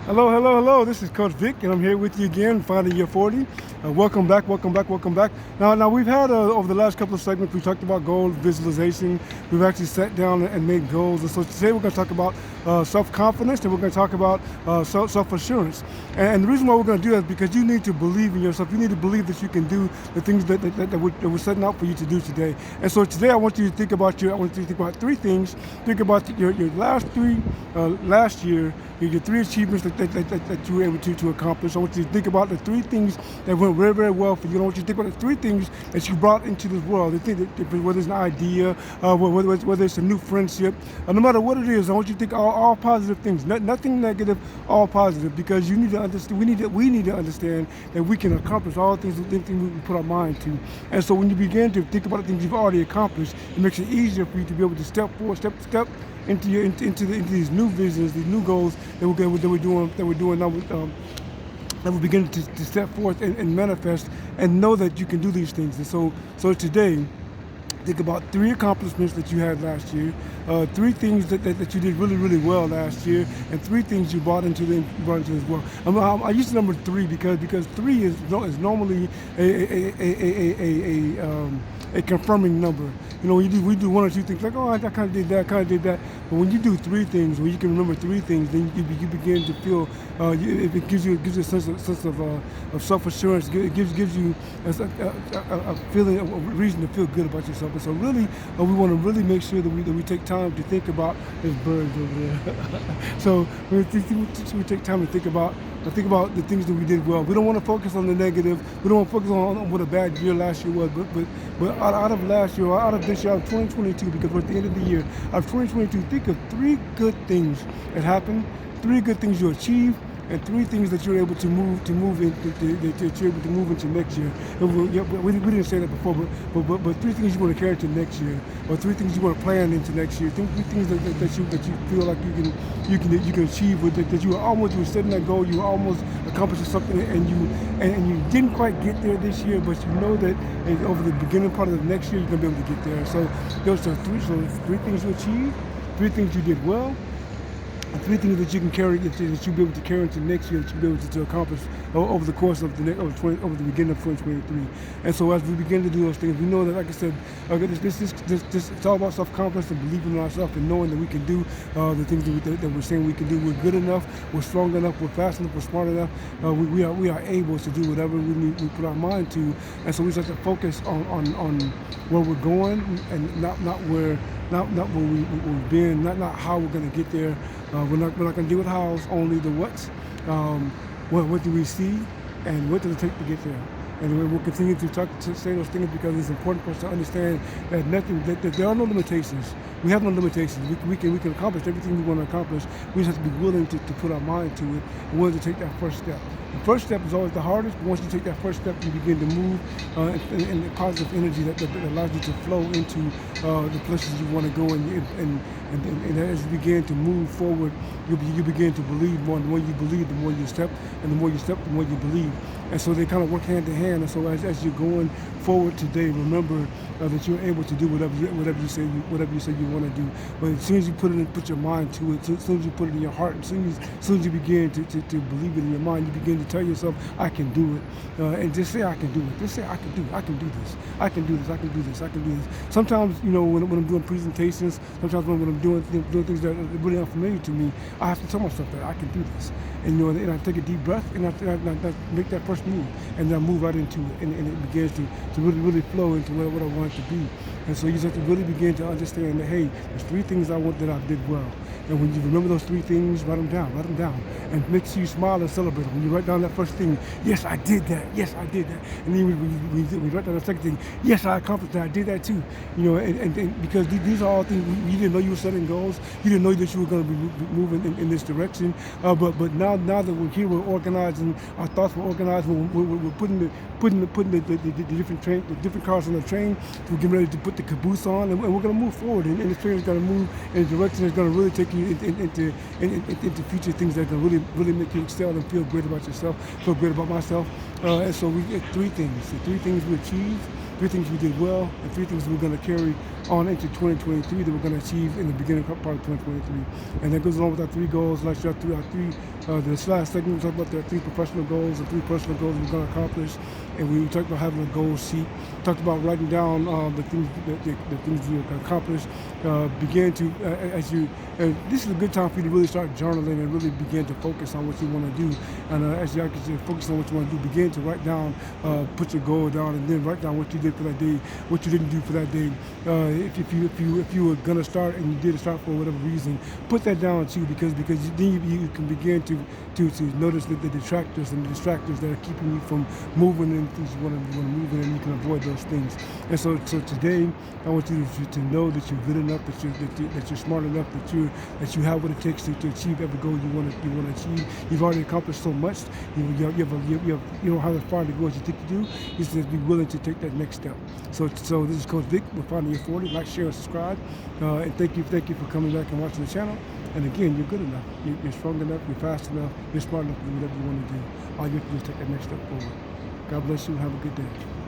Hello, hello, hello. This is Coach Vic, and I'm here with you again, Finding Your 40. Welcome back, welcome back, welcome back. Now we've had over the last couple of segments, we talked about goal visualization. We've actually sat down and made goals. And so today we're going to talk about self-confidence, and we're going to talk about self-assurance. And the reason why we're going to do that is because you need to believe in yourself. You need to believe that you can do the things that we're setting out for you to do today. And so today I want you to think about three things. Think about your last year, your three achievements that you were able to accomplish. I want you to think about the three things that went very, very well for you. I want you to think about the three things that you brought into this world. Whether it's an idea, whether it's a new friendship, no matter what it is, I want you to think all positive things, nothing negative, all positive, because you need to understand. We need to understand that we can accomplish all things we put our mind to. And so when you begin to think about the things you've already accomplished, it makes it easier for you to be able to step forward, step into these new visions, these new goals that we're doing now. That we're beginning to step forth and manifest and know that you can do these things. And so today, think about three accomplishments that you had last year, three things that you did really, really well last year, and three things you brought into this world. I use number three because three is normally a confirming number. You know, we do one or two things like, oh, I kind of did that. But when you do three things, when you can remember three things, then you begin to feel. It gives you a sense of self-assurance. It gives you a feeling, a reason to feel good about yourself. And so really, we want to really make sure that we take time to think about those birds over there. So we take time to think about the things that we did well. We don't want to focus on the negative. We don't want to focus on what a bad year last year was. But out of last year, out of this year, out of 2022, because we're at the end of the year, out of 2022, think of three good things that happened, three good things you achieved, and three things that you're able to move into next year. We didn't say that before, but three things you want to carry into next year, or three things you want to plan into next year. Three things that you feel like you can achieve with that you were setting that goal, you were almost accomplishing something, and you didn't quite get there this year, but you know that over the beginning part of the next year you're gonna be able to get there. So those are three things you achieved, three things you did well, three things that you can carry, that you'll be able to carry into next year, that you'll be able to accomplish over the course of over the beginning of 2023. And so as we begin to do those things, we know that, like I said, this it's all about self-confidence and believing in ourselves and knowing that we can do the things that we're saying we can do. We're good enough, we're strong enough, we're fast enough, we're smart enough. We are able to do whatever we put our mind to. And so we just have to focus on where we're going and not where we've been, not how we're going to get there. We're not going to deal with hows, only the what's. What do we see, and what does it take to get there? And we'll continue to say those things because it's important for us to understand that there are no limitations. We have no limitations. We can accomplish everything we want to accomplish. We just have to be willing to put our mind to it and willing to take that first step. The first step is always the hardest, but once you take that first step, you begin to move in the positive energy that allows you to flow into the places you want to go. And as you begin to move forward, you begin to believe more. And the more you believe, the more you step. And the more you step, the more you believe. And so they kind of work hand in hand. And so as you're going forward today, remember that you're able to do whatever you say you want to do. But as soon as you put your mind to it, as soon as you put it in your heart, as soon as you begin to believe it in your mind, you begin to tell yourself, I can do it. And just say I can do it. Just say I can do it. I can do this. I can do this. I can do this. I can do this. Sometimes, when I'm doing presentations, sometimes when I'm doing things that are really unfamiliar to me, I have to tell myself that I can do this. And I take a deep breath and I make that first move, and then I move right into it, and it begins to really flow into what I want it to be. And so you just have to really begin to understand that, hey, there's three things I want that I did well. And when you remember those three things, write them down. And it makes you smile and celebrate. When you write down that first thing, yes, I did that. Yes, I did that. And then when you write down the second thing, yes, I accomplished that. I did that too. And because these are all things, you didn't know you were setting goals. You didn't know that you were going to be moving in this direction. But now that we're here, we're organizing, our thoughts were organized, we're putting the different cars on the train. We're getting ready to put the caboose on, and we're going to move forward. And this train is going to move in a direction that's going to really take you into future things that are going to really make you excel and feel great about yourself, feel great about myself. And so we get three things. The three things we achieved, 3 things we did well, and 3 things we're going to carry on into 2023 that we're going to achieve in the beginning part of 2023. And that goes along with our 3 goals. Like this last segment, we talked about the 3 professional goals and 3 personal goals we're going to accomplish. And we talked about having a goal sheet. Talked about writing down the things you can accomplish. Begin to this is a good time for you to really start journaling and really begin to focus on what you want to do. And as you focus on what you want to do, begin to write down, put your goal down, and then write down what you did for that day, what you didn't do for that day. If you were gonna start and you did start for whatever reason, put that down too, because then you can begin to notice the detractors and the distractors that are keeping you from moving in things you want to move in, and you can avoid those things. And so today, I want you to know that you're good enough, that you're smart enough, that you have what it takes to achieve every goal you want to achieve. You've already accomplished so much. You don't have as far to go as you think you do. You just have to be willing to take that next step. So this is Coach Vic with Finding Your 40. Like, share, and subscribe. And thank you for coming back and watching the channel. And again, you're good enough. You're strong enough. You're fast enough. You're smart enough to do whatever you want to do. All you have to do is take that next step forward. God bless you and have a good day.